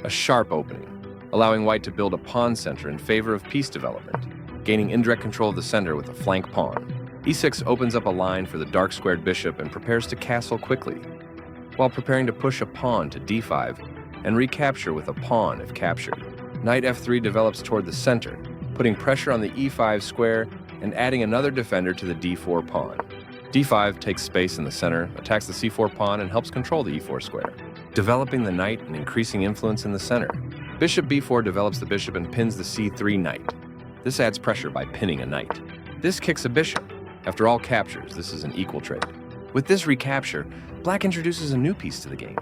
a sharp opening, allowing white to build a pawn center in favor of piece development, gaining indirect control of the center with a flank pawn. e6 opens up a line for the dark-squared bishop and prepares to castle quickly, while preparing to push a pawn to d5 and recapture with a pawn if captured. Knight f3 develops toward the center, putting pressure on the e5 square and adding another defender to the d4 pawn. d5 takes space in the center, attacks the c4 pawn, and helps control the e4 square, developing the knight and increasing influence in the center. Bishop b4 develops the bishop and pins the c3 knight. This adds pressure by pinning a knight. This kicks a bishop. After all captures, this is an equal trade. With this recapture, black introduces a new piece to the game.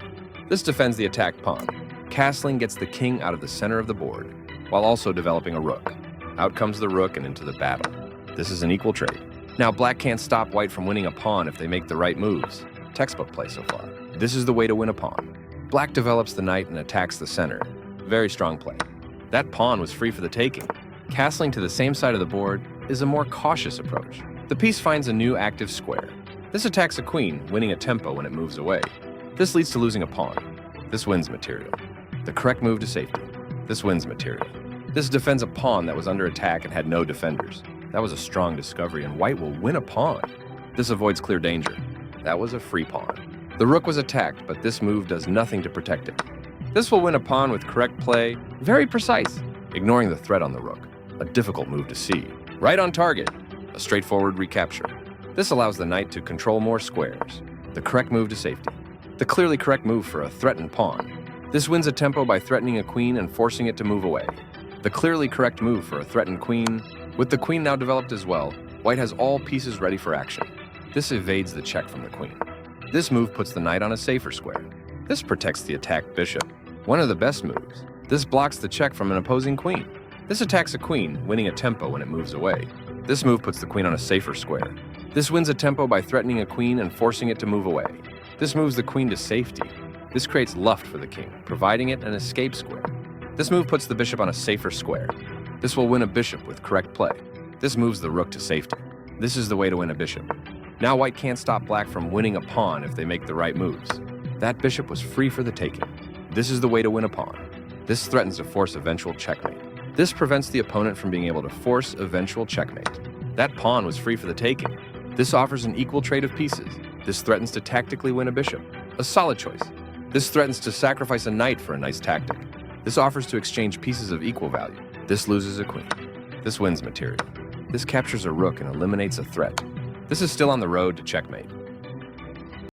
This defends the attacked pawn. Castling gets the king out of the center of the board, while also developing a rook. Out comes the rook and into the battle. This is an equal trade. Now black can't stop white from winning a pawn if they make the right moves. Textbook play so far. This is the way to win a pawn. Black develops the knight and attacks the center. Very strong play. That pawn was free for the taking. Castling to the same side of the board is a more cautious approach. The piece finds a new active square. This attacks a queen, winning a tempo when it moves away. This leads to losing a pawn. This wins material. The correct move to safety. This wins material. This defends a pawn that was under attack and had no defenders. That was a strong discovery, and white will win a pawn. This avoids clear danger. That was a free pawn. The rook was attacked, but this move does nothing to protect it. This will win a pawn with correct play, very precise, ignoring the threat on the rook. A difficult move to see. Right on target, a straightforward recapture. This allows the knight to control more squares. The correct move to safety. The clearly correct move for a threatened pawn. This wins a tempo by threatening a queen and forcing it to move away. The clearly correct move for a threatened queen. With the queen now developed as well, white has all pieces ready for action. This evades the check from the queen. This move puts the knight on a safer square. This protects the attacked bishop. One of the best moves. This blocks the check from an opposing queen. This attacks a queen, winning a tempo when it moves away. This move puts the queen on a safer square. This wins a tempo by threatening a queen and forcing it to move away. This moves the queen to safety. This creates luft for the king, providing it an escape square. This move puts the bishop on a safer square. This will win a bishop with correct play. This moves the rook to safety. This is the way to win a bishop. Now white can't stop black from winning a pawn if they make the right moves. That bishop was free for the taking. This is the way to win a pawn. This threatens to force eventual checkmate. This prevents the opponent from being able to force eventual checkmate. That pawn was free for the taking. This offers an equal trade of pieces. This threatens to tactically win a bishop. A solid choice. This threatens to sacrifice a knight for a nice tactic. This offers to exchange pieces of equal value. This loses a queen. This wins material. This captures a rook and eliminates a threat. This is still on the road to checkmate.